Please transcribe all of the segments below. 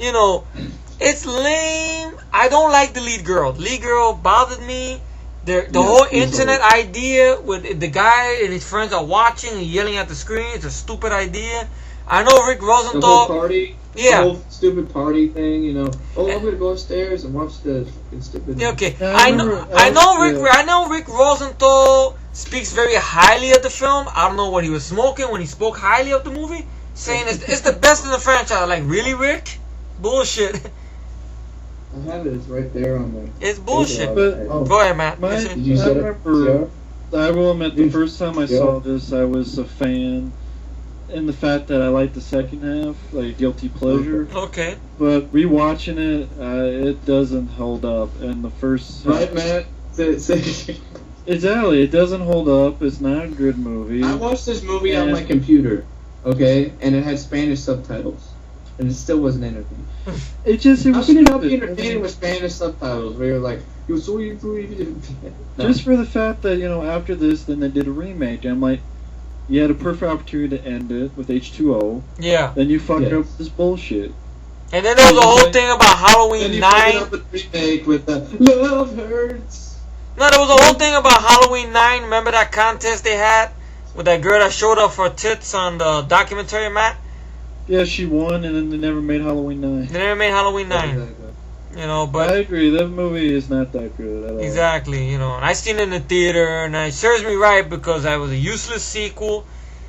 you know, it's lame. I don't like the lead girl. The lead girl bothered me. The whole internet idea with the guy and his friends are watching and yelling at the screen. It's a stupid idea. I know Rick Rosenthal. The whole party. Yeah. The whole stupid party thing, you know. Oh, I'm gonna go upstairs and watch the stupid. Yeah, okay. I know Rick Rosenthal speaks very highly of the film. I don't know what he was smoking when he spoke highly of the movie, saying it's the best in the franchise. Like, really, Rick? Bullshit. I have it. It's right there on there. It's bullshit. But, go ahead, Matt. I will admit, the first time I saw this, I was a fan. And the fact that I liked the second half, like guilty pleasure. Okay. But rewatching it, it doesn't hold up. And the first. Right, Matt? Exactly. It doesn't hold up. It's not a good movie. I watched this movie on my computer, okay? And it had Spanish subtitles. And it still wasn't entertaining. How can it not be entertaining with Spanish subtitles where you're like, you're so Just for the fact that, you know, after this, then they did a remake. And I'm like, you had a perfect opportunity to end it with H2O. Yeah. Then you fucked up with this bullshit. And then there was the whole thing about Halloween 9. Then you up with remake with the Love Hurts. No, there was a whole thing about Halloween 9. Remember that contest they had with that girl that showed up for tits on the documentary, Matt? Yeah, she won, and then they never made Halloween 9. They never made Halloween 9. You know, but I agree. That movie is not that good at all. Exactly. You know, and I seen it in the theater, and it serves me right because that was a useless sequel.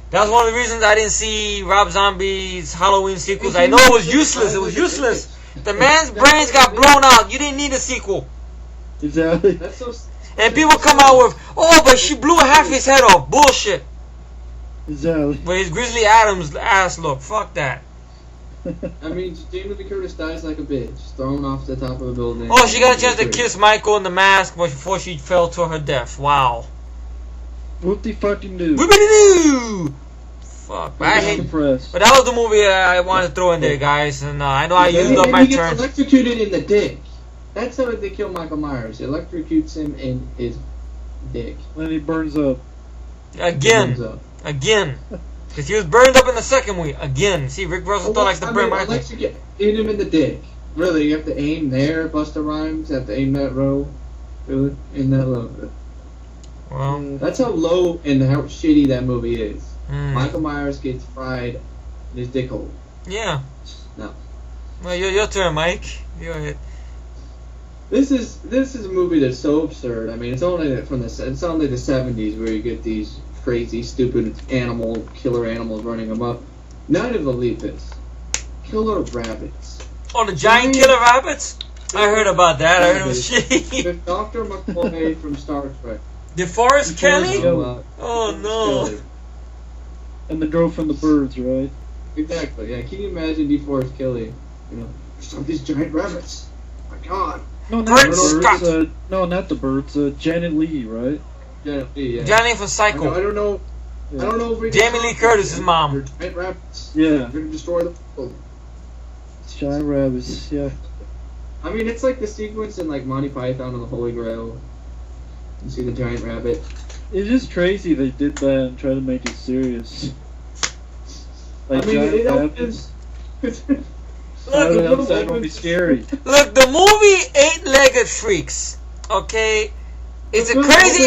That's one of the reasons I didn't see Rob Zombie's Halloween sequels. I know it was useless. It was useless. The man's brains got blown out. You didn't need a sequel. Exactly. And people come out with, oh, but she blew half his head off. Bullshit. Exactly. But his Grizzly Adams ass look. Fuck that. I mean, Jamie Lee Curtis dies like a bitch, thrown off the top of a building. Oh, she got a chance to kiss Michael in the mask before she fell to her death. Wow. Whoop-de-fucking-doo. Whoop-de-doo! Fuck. But I hate. Impressed. But that was the movie I wanted to throw in there, guys. And I know I used up my turn. He gets electrocuted in the dick. That's how they kill Michael Myers. He electrocutes him in his dick. Then he burns up. Again. Because he was burned up in the second movie. Again. See, Rick Rosenthal likes to burn Michael. Hit him in the dick. Really, you have to aim there, Busta Rhymes. You have to aim that row. Really? Aim that low. Well, that's how low and how shitty that movie is. Michael Myers gets fried in his dick hole. Yeah. No. Well, your turn, Mike. Go ahead. This is a movie that's so absurd. I mean, it's only the 70s where you get these crazy, stupid killer animals running them up. None of believe this. Killer rabbits. Oh, the giant killer rabbits? I heard about that. I heard it was shitty. There's Dr. McCoy from Star Trek. DeForest Kelly? Oh no. And the girl from the Birds, right? Exactly. Yeah. Can you imagine DeForest Kelly? You know, some of these giant rabbits. Oh my God. No, not the Birds. No, not the Birds. Janet Leigh, right? Janet Leigh. Yeah. Janet from Psycho. I don't know. Yeah. I don't know if Jamie Lee Curtis's mom. Giant rabbits. Yeah. They're gonna destroy the world. Giant rabbits. Yeah. I mean, it's like the sequence in like Monty Python and the Holy Grail. You see the giant rabbit. It's just crazy they did that and tried to make it serious. Like, I mean, giant rabbits. Look, that would be scary. Look, the movie Eight-Legged Freaks. Okay, it's a crazy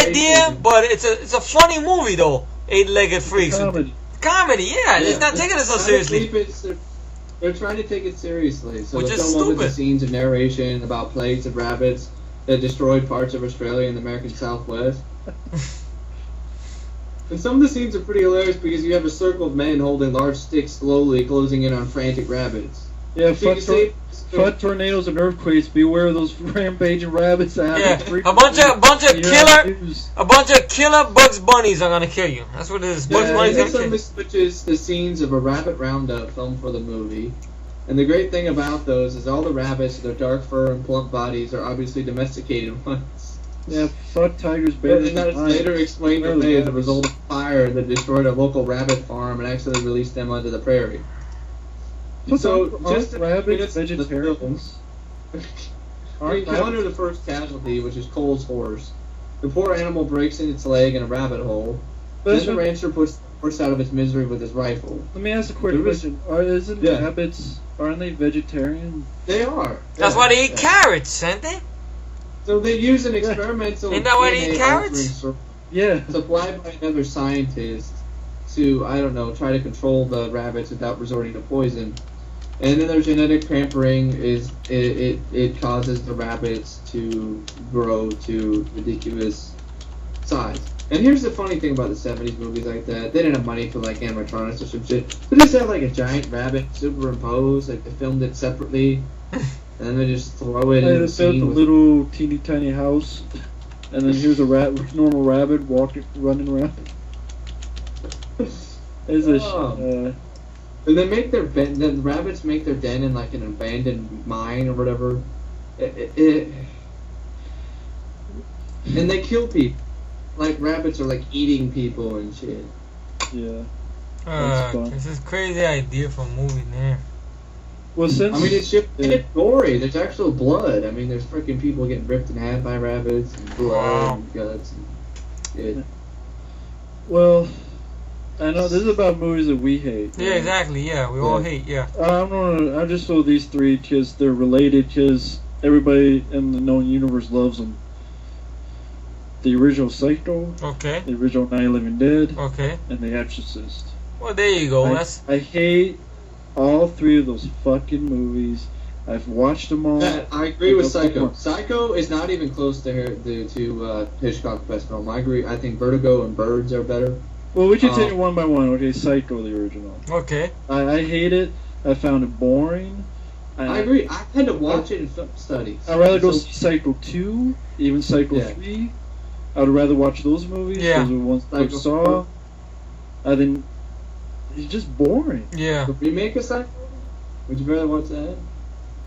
idea, but it's a funny movie though. Eight-Legged Freaks. Comedy, yeah. It's not taking it so seriously. They're trying to take it seriously, so which they is film over the stupid. scenes of narration about plagues of rabbits that destroyed parts of Australia and the American Southwest. And some of the scenes are pretty hilarious because you have a circle of men holding large sticks slowly closing in on frantic rabbits. Yeah, fuck tornadoes and earthquakes. Beware of those rampaging rabbits. Yeah, a bunch of killer Bugs Bunnies are gonna kill you. That's what it is. Bugs Bunnies gonna kill you. Switches the scenes of a rabbit roundup filmed for the movie. And the great thing about those is all the rabbits, their dark fur and plump bodies, are obviously domesticated ones. Yeah, fuck tigers, bears, and that is later explained away as a result of fire that destroyed a local rabbit farm and actually released them onto the prairie. So, just rabbits, vegetarians. We encounter the first casualty, which is Cole's horse. The poor animal breaks in its leg in a rabbit hole. Then the rancher puts the horse out of its misery with his rifle. Let me ask a quick question. Isn't rabbits Aren't they vegetarian? They are. That's why they eat carrots, ain't they? So they use an experimental Ain't that why they eat DNA carrots? altering Yeah. supplied by another scientist to, I don't know, try to control the rabbits without resorting to poison. And then their genetic pampering is it causes the rabbits to grow to ridiculous size. And here's the funny thing about the 70s movies like that. They didn't have money for like animatronics or some shit. They just had like a giant rabbit superimposed, like they filmed it separately. And then they just throw it in They the just built a scene with little teeny tiny house, and then here's a normal rabbit running around. Is a and they make their the rabbits make their den in like an abandoned mine or whatever. And they kill people. Like rabbits are like eating people and shit. Yeah. That's fun. This is crazy idea for a movie, man. Well, since I mean, it's gory. There's actual blood. I mean, there's freaking people getting ripped in half by rabbits and blood and guts and shit. Well, I know this is about movies that we hate. Yeah, exactly. Yeah, we all hate. Yeah. I just saw these three because they're related. Because everybody in the known universe loves them. The original Psycho. Okay. The original Night of the Living Dead. Okay. And The Exorcist. Well, there you go. I hate all three of those fucking movies. I've watched them all. I agree with Psycho. Psycho is not even close to Hitchcock's best film. I agree. I think Vertigo and Birds are better. Well, we can take it one by one. Okay, Psycho, the original. Okay. I hate it. I found it boring. I agree. I had to watch it in film studies. I'd rather go see Psycho 2, even Psycho 3. I would rather watch those movies. Yeah. Those are the ones I saw. I think it's just boring. Yeah. The remake of Psycho? Would you rather watch that?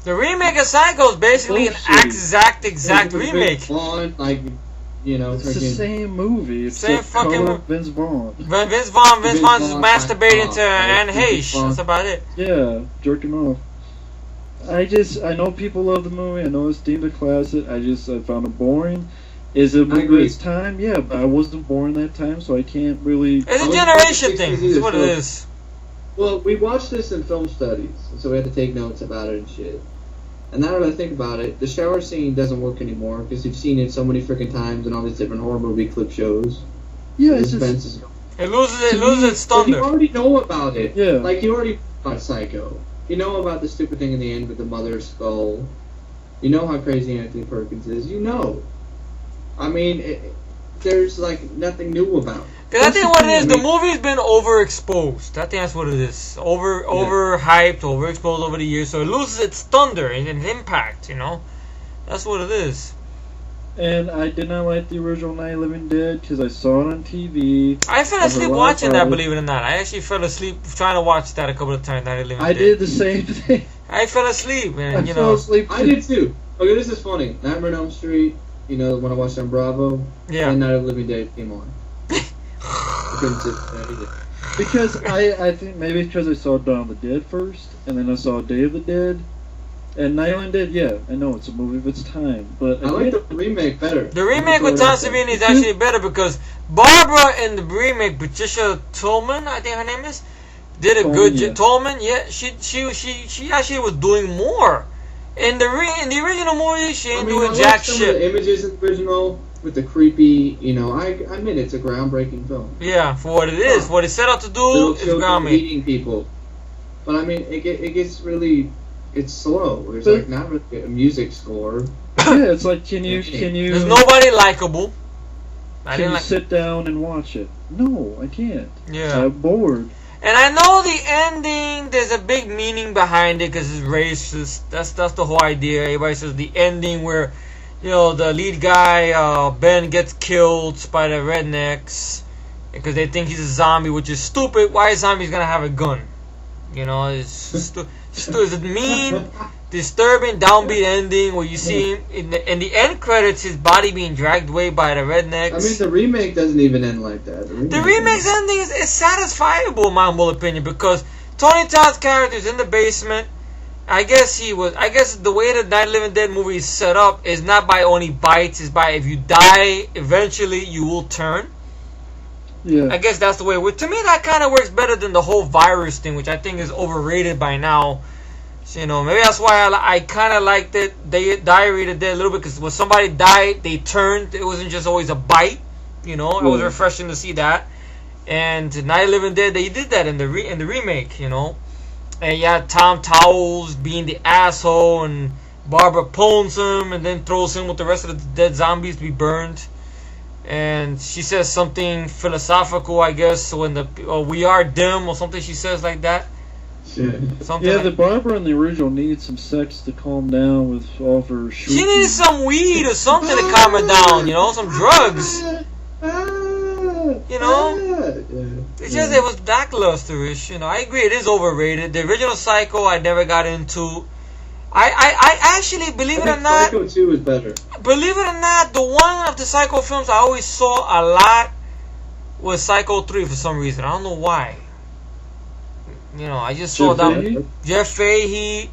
The remake of Psycho is basically an exact remake. Vaughn, like, you know, it's the same movie. It's same fucking movie. Vince Vaughn. Vince Vaughn is masturbating to Anne Heche. That's about it. Yeah, jerking off. I know people love the movie. I know it's deemed a classic. I found it boring. Is it movie of its time? Yeah, but I wasn't born that time, so I can't really. It's a generation thing. That's what it is. Well, we watched this in film studies, so we had to take notes about it and shit. And now that I think about it, the shower scene doesn't work anymore because you've seen it so many freaking times in all these different horror movie clip shows. Yeah, it loses its thunder. You already know about it. Yeah. Like, you already know about Psycho. You know about the stupid thing in the end with the mother's skull. You know how crazy Anthony Perkins is. You know. I mean, there's like nothing new about it. Because I think what it is, the movie's been overexposed. I think that's what it is. Overhyped, overexposed over the years, so it loses its thunder and its impact, you know? That's what it is. And I did not like the original Night of the Living Dead because I saw it on TV. I fell asleep watching that, believe it or not. I actually fell asleep trying to watch that a couple of times, Night of the Living Dead. I did the same thing. I fell asleep, man, I fell asleep too. I did too. Okay, this is funny. Nightmare on Elm Street, you know, when I watched on Bravo, and Night of the Living Dead came on. Because I think maybe because I saw Dawn of the Dead first, and then I saw Day of the Dead, and Night of the Dead. Yeah, I know it's a movie of its time, but I like the remake better. The remake with Tom Savini is actually better because Barbara in the remake, Patricia Tolman, I think her name is, did a good job. Tolman, yeah, she actually was doing more. In the original movie, she ain't doing jack shit. Some of the images in the original. With the creepy, you know, I admit it's a groundbreaking film. Yeah, for what it is, what it set out to do is groundbreaking. Eating people, but I mean, it gets really, it's slow. There's like not really a music score. Yeah, it's like can you? There's nobody likable. Can you sit down and watch it? No, I can't. Yeah, I'm bored. And I know the ending. There's a big meaning behind it because it's racist. That's the whole idea. Everybody says the ending where, you know, the lead guy, Ben, gets killed by the rednecks because they think he's a zombie, which is stupid. Why is zombies gonna have a gun? You know, it's it's a mean, disturbing, downbeat ending where you see him in the end credits, his body being dragged away by the rednecks. I mean, the remake doesn't even end like that. The remake's ending is satisfiable, in my humble opinion, because Tony Todd's character is in the basement. I guess the way the Night of the Living Dead movie is set up is not by only bites, it's by if you die, eventually you will turn. Yeah. I guess that's the way. To me, that kind of works better than the whole virus thing, which I think is overrated by now. So, maybe that's why I kind of liked it. Diary of the Dead a little bit, because when somebody died, they turned. It wasn't just always a bite. It was refreshing to see that. And Night of the Living Dead, they did that in the remake. And you had Tom Towles being the asshole, and Barbara pulls him and then throws him with the rest of the dead zombies to be burned. And she says something philosophical, I guess, when we are dim or something. She says like that. The Barbara in the original needed some sex to calm down with all of her shooting. She needed some weed or something to calm her down, some drugs. It's just it was lacklusterish. I agree, it is overrated. The original Psycho I never got into. I actually, believe it or not, Psycho 2 is better. Believe it or not, the one of the Psycho films I always saw a lot was Psycho 3 for some reason. I don't know why. I just saw that. Jeff Fahey.